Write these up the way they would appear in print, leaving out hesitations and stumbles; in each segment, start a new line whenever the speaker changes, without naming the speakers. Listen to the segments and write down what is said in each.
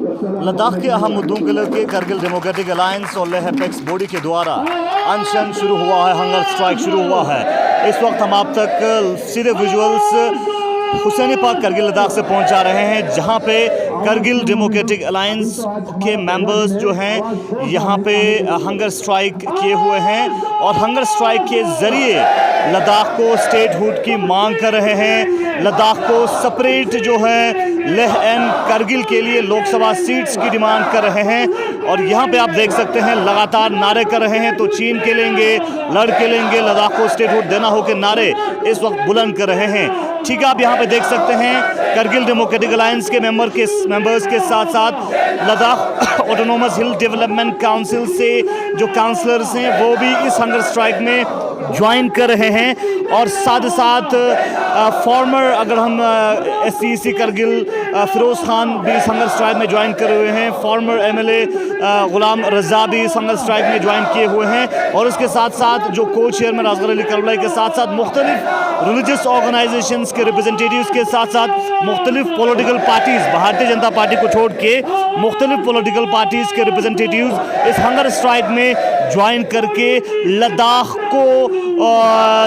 लद्दाख के अहम मुद्दों को लेकर करगिल डेमोक्रेटिक अलायंस और लेह अपेक्स बॉडी के द्वारा अनशन शुरू हुआ है, हंगर स्ट्राइक शुरू हुआ है। इस वक्त हम आप तक सीधे विजुअल्स हुसैनी पार्क करगिल लद्दाख से पहुंचा रहे हैं, जहां पे करगिल डेमोक्रेटिक अलायंस के मेंबर्स जो हैं यहाँ पे हंगर स्ट्राइक किए हुए हैं और हंगर स्ट्राइक के ज़रिए लद्दाख को स्टेटहुड की मांग कर रहे हैं। लद्दाख को सेपरेट जो है लेह एंड करगिल के लिए लोकसभा सीट्स की डिमांड कर रहे हैं और यहाँ पे आप देख सकते हैं लगातार नारे कर रहे हैं। तो चीन के लेंगे, लड़ के लेंगे, लद्दाख को स्टेटहुड देना हो के नारे इस वक्त बुलंद कर रहे हैं। ठीक है, आप यहाँ पे देख सकते हैं करगिल डेमोक्रेटिक अलायंस के मेंबर्स के साथ साथ लद्दाख ऑटोनोमस हिल डेवलपमेंट काउंसिल से जो काउंसलर्स हैं वो भी इस हंगर स्ट्राइक में ज्वाइन कर रहे हैं और साथ साथ फॉर्मर अगर हम SCEC करगिल फिरोज़ खान भी इस हंगर स्ट्राइक में ज्वाइन करे हुए हैं। फॉर्मर MLA गुलाम रज़ा भी इस हंगर स्ट्राइक में ज्वाइन किए हुए हैं और उसके साथ साथ जो को चेयरमैन असगर अली करबलाई के साथ साथ मुख्तलिफ रिलीजियस ऑर्गेनाइजेशंस के रिप्रेजेंटेटिव्स के साथ साथ मुख्तलिफ political parties, Bharatiya Janata party को छोड़ के मुख्तलिफ पॉलिटिकल पार्टीज़ के रिप्रेजेंटेटिव्स इस हंगर स्ट्राइक में ज्वाइन करके लद्दाख को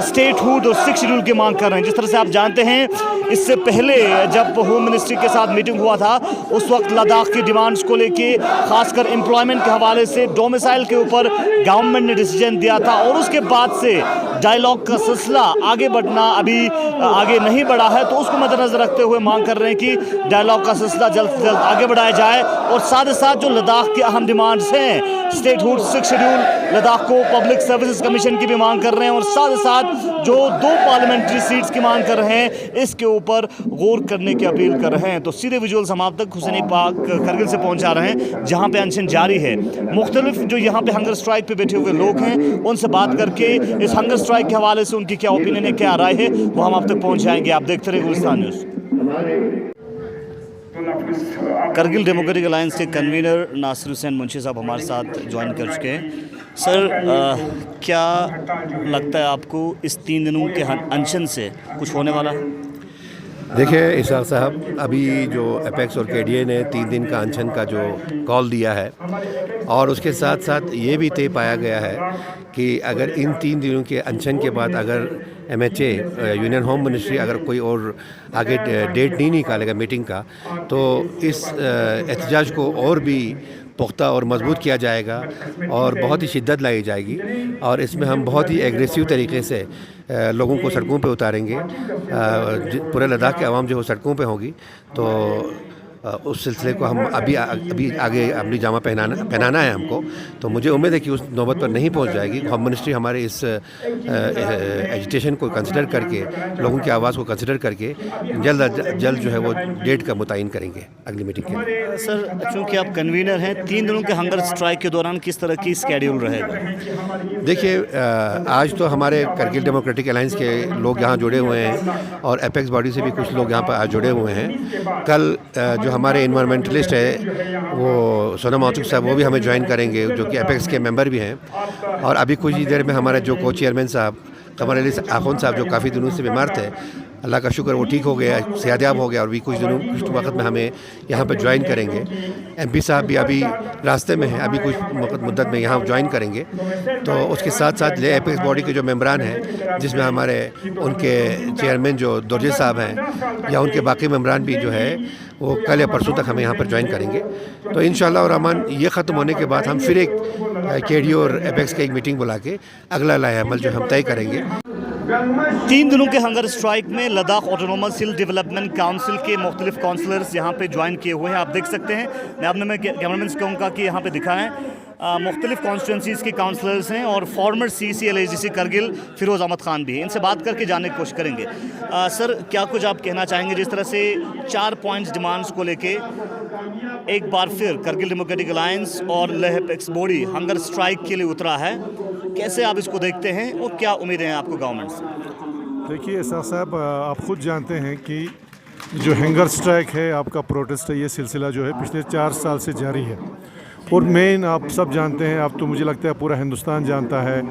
स्टेटहुड और 6 शेड्यूल की मांग कर रहे हैं। जिस तरह से आप जानते हैं इससे पहले जब होम मिनिस्ट्री के साथ मीटिंग हुआ था उस वक्त लद्दाख की डिमांड्स को लेके खासकर एम्प्लॉयमेंट के हवाले से डोमिसाइल के ऊपर गवर्नमेंट ने डिसीजन दिया था और उसके बाद से डायलॉग का सिलसिला आगे बढ़ना अभी आगे नहीं बढ़ा है। तो उसको मद्देनजर रखते हुए मांग कर रहे हैं कि डायलॉग का सिलसिला जल्द से जल्द आगे बढ़ाया जाए और साथ ही साथ जो लद्दाख की अहम डिमांड्स हैं स्टेटहुड 6 शेड्यूल, लद्दाख को पब्लिक सर्विसेज कमीशन की भी मांग कर रहे हैं और साथ ही साथ जो 2 पार्लियामेंट्री सीट्स की मांग कर रहे हैं इसके ऊपर गौर करने की अपील कर रहे हैं। तो सीधे विजुअल्स हम आप तक हुसैनी पार्क करगिल से पहुंचा रहे हैं जहां पे अनशन जारी है। मुख्तलिफ जो यहाँ पे हंगर स्ट्राइक पे बैठे हुए लोग हैं उनसे बात करके इस हंगर स्ट्राइक के हवाले से उनकी क्या ओपिनियन है, क्या राय है, वो हम आप तक पहुँचाएँगे। आप देखते रहे Gulistan news. Kargil democratic alliance के कन्वीनर नासिर हुसैन मुंशी साहब हमारे साथ ज्वाइन कर चुके हैं। सर, क्या लगता है आपको इस 3 दिनों के अनशन से कुछ होने वाला है?
देखिए इसाक साहब, अभी जो अपेक्स और KDA ने 3 दिन का अनशन का जो कॉल दिया है और उसके साथ साथ ये भी तय पाया गया है कि अगर इन 3 दिनों के अनशन के बाद अगर MHA यूनियन होम मिनिस्ट्री अगर कोई और आगे डेट नहीं निकालेगा मीटिंग का तो इस एहतजाज को और भी पुख्ता और मजबूत किया जाएगा और बहुत ही शिद्दत लाई जाएगी और इसमें हम बहुत ही एग्रेसिव तरीके से लोगों को सड़कों पे उतारेंगे। पूरे लद्दाख के अवाम जो है सड़कों पे होगी तो उस सिलसिले को हम अभी आगे अपनी जामा पहनाना है हमको। तो मुझे उम्मीद है कि उस नौबत पर नहीं पहुंच जाएगी। होम मिनिस्ट्री हमारे इस एजिटेशन को कंसिडर करके, लोगों की आवाज़ को कंसिडर करके जल्द जो है वो डेट का मुतय्यन करेंगे अगली मीटिंग के लिए।
सर, चूँकि आप कन्वीनर हैं, 3 दिनों के हंगर स्ट्राइक के दौरान किस तरह की स्केड्यूल रहेगा?
देखिए, आज तो हमारे करगिल डेमोक्रेटिक अलायंस के लोग यहाँ जुड़े हुए हैं और अपेक्स बॉडी से भी कुछ लोग यहाँ पर आज जुड़े हुए हैं। कल जो हमारे इन्वायरमेंटलिस्ट है वो सोनम माथुर साहब, वो भी हमें ज्वाइन करेंगे जो कि अपेक्स के मेंबर भी हैं। और अभी कुछ ही देर में हमारे जो को चेयरमैन साहब कमर अली आखुन साहब जो काफ़ी दिनों से बीमार थे, अल्लाह का शुक्र वो ठीक हो गया, सेहतयाब हो गया और भी कुछ वक्त में हमें यहाँ पर ज्वाइन करेंगे। MP साहब भी अभी रास्ते में हैं, अभी कुछ मुद्दत में यहाँ ज्वाइन करेंगे। तो उसके साथ साथ ले अपेक्स बॉडी के जो मेम्बरान हैं जिसमें हमारे उनके चेयरमैन जो दुर्जे साहब हैं या उनके बाकी मेम्बरान भी जो है वो कल या परसों तक हमें यहाँ पर ज्वाइन करेंगे। तो इंशाअल्लाह और रहमान ये ख़त्म होने के बाद हम फिर एक KDA और अपेक्स की एक मीटिंग बुला के अगला लाए अमल जो हम तय करेंगे।
3 दिनों के हंगर स्ट्राइक में लद्दाख ऑटोनोमस हिल डेवलपमेंट काउंसिल के मुख्तलिफ काउंसलर्स यहाँ पे ज्वाइन किए हुए हैं। आप देख सकते हैं, मैं कैमरामैन से कहूँगा कि यहाँ पे दिखाएं। मुख्तलिफ कॉन्स्टिट्यूंसीज़ के काउंसलर्स हैं और former CEC LAGC Kargil Firoz Ahmed Khan भी हैं। इनसे बात करके जानने की कोशिश करेंगे। सर, क्या कुछ आप कहना चाहेंगे? जिस तरह से 4 पॉइंट्स डिमांड्स को लेके एक बार फिर करगिल डेमोक्रेटिक अलायंस और Leh apex body hunger strike के लिए उतरा है, कैसे आप इसको देखते हैं और क्या उम्मीदें हैं आपको गवर्नमेंट से?
देखिए इसाक साहब, आप खुद जानते हैं कि जो हंगर स्ट्राइक है, आपका प्रोटेस्ट है, ये सिलसिला जो है पिछले 4 साल से जारी है और मेन आप सब जानते हैं, अब तो मुझे लगता है पूरा हिंदुस्तान जानता है,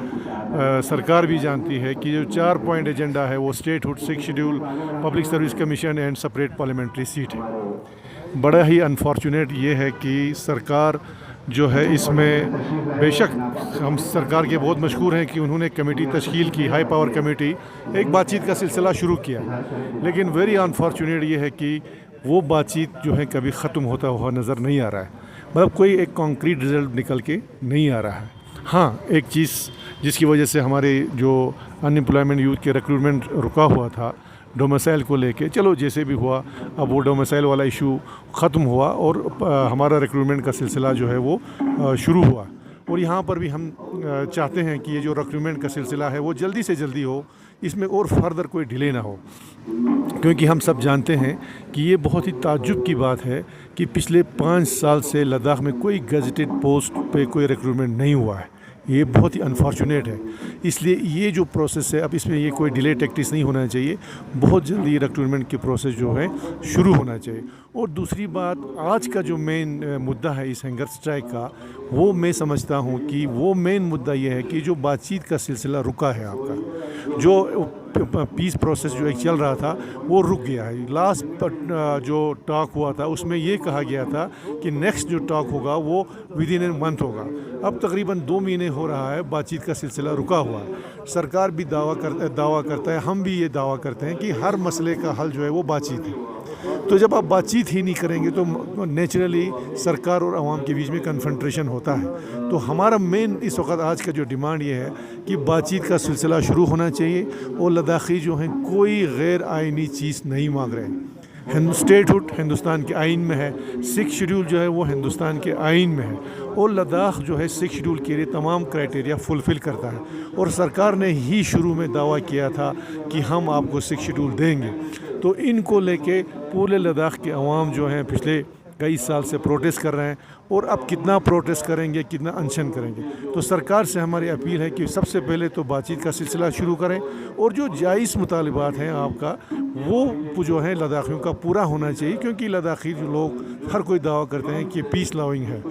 सरकार भी जानती है कि जो 4 पॉइंट एजेंडा है वो statehood, 6 schedule, public service commission and separate parliamentary seat है। बड़ा ही अनफॉर्चुनेट ये है कि सरकार जो है इसमें, बेशक हम सरकार के बहुत मशहूर हैं कि उन्होंने कमेटी तश्कील की, हाई पावर कमेटी, एक बातचीत का सिलसिला शुरू किया, लेकिन वेरी अनफॉर्चुनेट ये है कि वो बातचीत जो है कभी ख़त्म होता हुआ नज़र नहीं आ रहा है। मतलब कोई एक कॉन्क्रीट रिजल्ट निकल के नहीं आ रहा है। हाँ, एक चीज़ जिसकी वजह से हमारे जो अनएम्प्लॉयमेंट यूथ के रिक्रूटमेंट रुका हुआ था डोमिसाइल को लेके, चलो जैसे भी हुआ, अब वो डोमिसाइल वाला इशू ख़त्म हुआ और हमारा रिक्रूटमेंट का सिलसिला जो है वो शुरू हुआ। और यहाँ पर भी हम चाहते हैं कि ये जो रिक्रूटमेंट का सिलसिला है वो जल्दी से जल्दी हो, इसमें और फर्दर कोई डिले ना हो, क्योंकि हम सब जानते हैं कि ये बहुत ही ताज्जुब की बात है कि पिछले 5 साल से लद्दाख में कोई गज़ेटेड पोस्ट पे कोई रिक्रूटमेंट नहीं हुआ है। ये बहुत ही अनफॉर्चुनेट है। इसलिए ये जो प्रोसेस है, अब इसमें ये कोई डिले टैक्टिक्स नहीं होना चाहिए, बहुत जल्दी रिक्रूटमेंट की प्रोसेस जो है शुरू होना चाहिए। और दूसरी बात, आज का जो मेन मुद्दा है इस हंगर स्ट्राइक का, वो मैं समझता हूँ कि वो मेन मुद्दा ये है कि जो बातचीत का सिलसिला रुका है आपका, जो पीस प्रोसेस जो एक चल रहा था वो रुक गया है। लास्ट जो टॉक हुआ था उसमें ये कहा गया था कि नेक्स्ट जो टॉक होगा वो विदिन ए मंथ होगा। अब तकरीबन 2 महीने हो रहा है बातचीत का सिलसिला रुका हुआ है। सरकार भी दावा करता है, हम भी ये दावा करते हैं कि हर मसले का हल जो है वो बातचीत है। तो जब आप बातचीत ही नहीं करेंगे तो नेचुरली सरकार और आवाम के बीच में कन्फ्रंटेशन होता है। तो हमारा मेन इस वक्त आज का जो डिमांड ये है कि बातचीत का सिलसिला शुरू होना चाहिए और लद्दाखी जो हैं कोई गैर आइनी चीज़ नहीं मांग रहे हैं। स्टेटहुड हिंदुस्तान के आइन में है, 6 शेड्यूल जो है वो हिंदुस्तान के आइन में है और लद्दाख जो है 6 शेड्यूल के लिए तमाम क्राइटेरिया फुलफ़िल करता है। और सरकार ने ही शुरू में दावा किया था कि हम आपको 6 शेड्यूल देंगे। तो इनको लेके पूरे लद्दाख के अवाम जो हैं पिछले कई साल से प्रोटेस्ट कर रहे हैं और अब कितना प्रोटेस्ट करेंगे, कितना अनशन करेंगे। तो सरकार से हमारी अपील है कि सबसे पहले तो बातचीत का सिलसिला शुरू करें और जो जायज़ मुतालिबात हैं आपका वो जो है लद्दाखियों का पूरा होना चाहिए, क्योंकि लद्दाखी जो लोग हर कोई दावा करते हैं कि पीस लविंग है।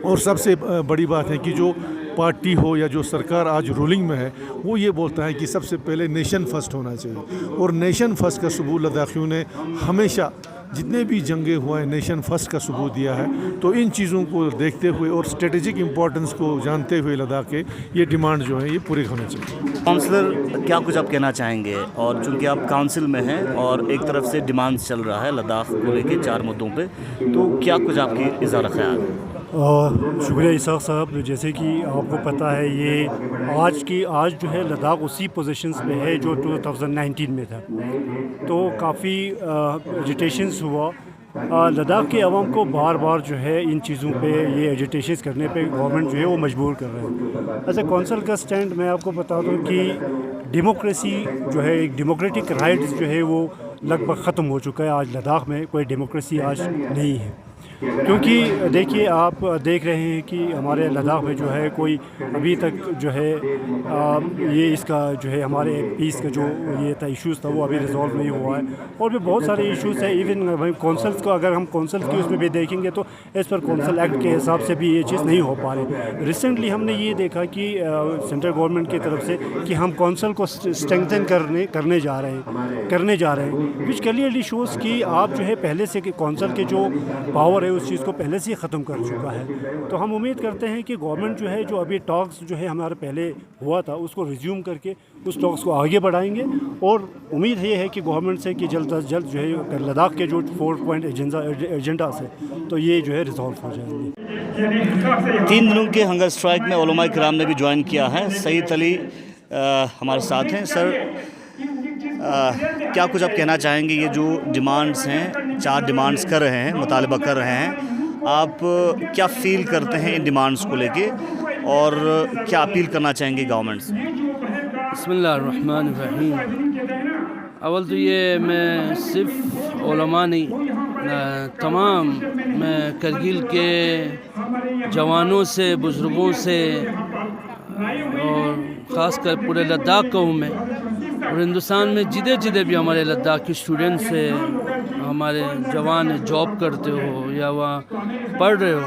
और सबसे बड़ी बात है कि जो पार्टी हो या जो सरकार आज रूलिंग में है वो ये बोलता है कि सबसे पहले नेशन फर्स्ट होना चाहिए। और नेशन फर्स्ट का सबूत लद्दाखियों ने हमेशा जितने भी जंगे हुआ है नेशन फर्स्ट का सबूत दिया है। तो इन चीज़ों को देखते हुए और स्ट्रेटेजिक इम्पोर्टेंस को जानते हुए लद्दाख के ये डिमांड जो है ये पूरी होनी चाहिए।
काउंसलर, क्या कुछ आप कहना चाहेंगे? और चूंकि आप काउंसिल में हैं और एक तरफ से डिमांड्स चल रहा है लद्दाख को लेके 4 मुद्दों पे, तो क्या कुछ आपकी इज़ारा ख्याल है?
शुक्रिया इसाक साहब। जैसे कि आपको पता है ये आज जो है लद्दाख उसी पोजीशंस पे है जो 2019 में था। तो काफ़ी एजिटेशंस हुआ। लद्दाख के अवाम को बार बार जो है इन चीज़ों पे, ये एजिटेशंस करने पे गवर्नमेंट जो है वो मजबूर कर रहे हैं। एज ए कौंसल का स्टैंड मैं आपको बता दूं कि डेमोक्रेसी जो है, एक डेमोक्रेटिक राइट्स जो है वो लगभग ख़त्म हो चुका है। आज लद्दाख में कोई डेमोक्रेसी आज नहीं है, क्योंकि देखिए आप देख रहे हैं कि हमारे लद्दाख में जो है कोई अभी तक जो है ये इसका जो है हमारे पीस का जो ये था इश्यूज़ था वो अभी रिजॉल्व नहीं हुआ है। और भी बहुत सारे इश्यूज़ हैं। इवन कौंसल्स को अगर हम कौंसल की उसमें भी देखेंगे तो एज़ पर कौंसल एक्ट के हिसाब से भी ये चीज़ नहीं हो पा रही। रिसेंटली हमने ये देखा कि सेंट्रल गवर्नमेंट की तरफ से कि हम कौंसल को स्ट्रेंथन करने जा रहे हैं विच क्लियरली शोज़ कि आप जो है पहले से कौंसल के जो पावर है उस चीज़ को पहले से ही ख़त्म कर चुका है। तो हम उम्मीद करते हैं कि गवर्नमेंट जो है जो अभी टॉक्स जो है हमारे पहले हुआ था उसको रिज्यूम करके उस टॉक्स को आगे बढ़ाएंगे। और उम्मीद ये है कि गवर्नमेंट से कि जल्द अज जल्द जो है लद्दाख के जो 4 पॉइंट एजेंडा से तो ये जो है रिजॉल्व हो जाएंगे।
3 दिनों के हंगर स्ट्राइक में उलमा किराम ने भी ज्वाइन किया है। सईद अली हमारे साथ हैं। सर, क्या कुछ आप कहना चाहेंगे? ये जो डिमांड्स हैं, 4 डिमांड्स कर रहे हैं, मुतालबा कर रहे हैं, आप क्या फ़ील करते हैं इन डिमांड्स को लेके और क्या अपील करना चाहेंगे गवर्नमेंट से?
बिस्मिल्लाहिर्रहमानिर्रहीम। अव्वल तो ये मैं सिर्फ उलमा नहीं, तमाम मैं करगिल के जवानों से, बुज़ुर्गों से और ख़ासकर पूरे लद्दाख का हूँ मैं। और हिंदुस्तान में जिधर भी हमारे लद्दाख के स्टूडेंट्स से, हमारे जवान जॉब करते हो या वहाँ पढ़ रहे हो,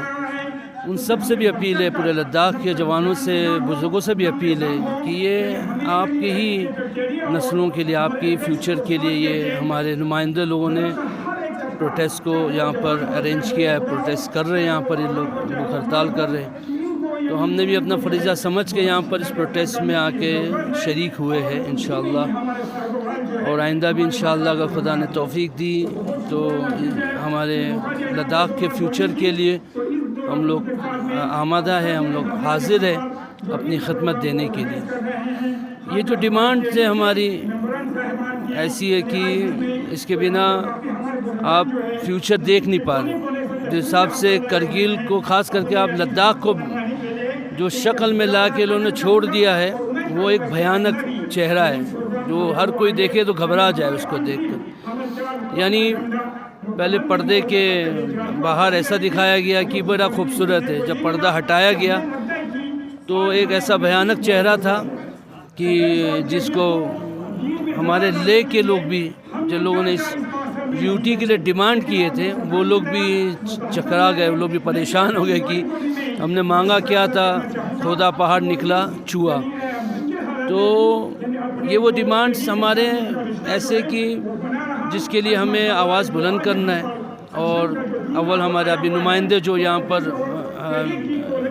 उन सब से भी अपील है, पूरे लद्दाख के जवानों से, बुज़ुर्गों से भी अपील है कि ये आपकी ही नस्लों के लिए, आपकी फ्यूचर के लिए ये हमारे नुमाइंदे लोगों ने प्रोटेस्ट को यहाँ पर अरेंज किया है, प्रोटेस्ट कर रहे हैं यहाँ पर ये लोग, भूख हड़ताल कर रहे हैं। तो हमने भी अपना फरीज़ा समझ के यहाँ पर इस प्रोटेस्ट में आके शरीक हुए हैं इंशाअल्लाह। और आइंदा भी इंशाअल्लाह अगर खुदा ने तौफीक दी तो हमारे लद्दाख के फ्यूचर के लिए हम लोग आमादा है, हम लोग हाजिर है अपनी खिदमत देने के लिए। ये जो डिमांड है हमारी ऐसी है कि इसके बिना आप फ्यूचर देख नहीं पा रहे। जिस हिसाब से करगिल को ख़ास करके आप लद्दाख को जो शक्ल में ला के उन्होंने छोड़ दिया है वो एक भयानक चेहरा है जो हर कोई देखे तो घबरा जाए उसको देखकर। यानी पहले पर्दे के बाहर ऐसा दिखाया गया कि बड़ा खूबसूरत है, जब पर्दा हटाया गया तो एक ऐसा भयानक चेहरा था कि जिसको हमारे ले के लोग भी, जो लोगों ने इस यूटी के लिए डिमांड किए थे, वो लोग भी चकरा गए, वो लोग भी परेशान हो गए कि हमने मांगा क्या था, खोदा पहाड़ निकला चूहा। तो ये वो डिमांड्स हमारे ऐसे कि जिसके लिए हमें आवाज़ बुलंद करना है। और अव्वल हमारे अभी नुमाइंदे जो यहाँ पर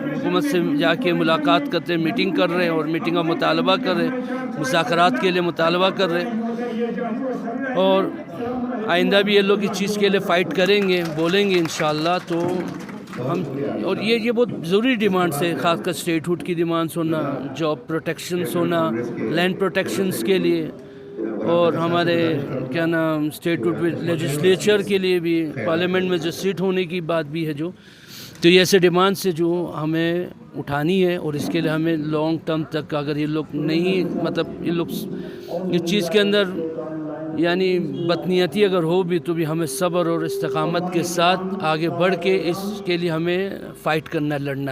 हुकूमत से जाके मुलाकात करते हैं, मीटिंग कर रहे हैं और मीटिंग का मुतालबा कर रहे हैं, मुज़ाकरात के लिए मुतालबा कर रहे हैं। और आइंदा भी ये लोग इस चीज़ के लिए फ़ाइट करेंगे, बोलेंगे इंशाअल्लाह। तो हम और ये बहुत ज़रूरी डिमांड्स है, ख़ासकर स्टेटहुड की डिमांड्स होना, जॉब प्रोटेक्शंस होना, लैंड प्रोटेक्शंस के लिए, और हमारे क्या नाम स्टेटहुड लेजिस्लेचर के लिए भी पार्लियामेंट में जो सीट होने की बात भी है जो। तो ये ऐसे डिमांड्स है जो हमें उठानी है और इसके लिए हमें लॉन्ग टर्म तक अगर ये लोग नहीं, मतलब ये लोग इस चीज़ के अंदर यानी बदनीयती अगर हो भी तो भी हमें सब्र और इस्तिकामत के साथ आगे बढ़ के इसके लिए हमें फ़ाइट करना, लड़ना है।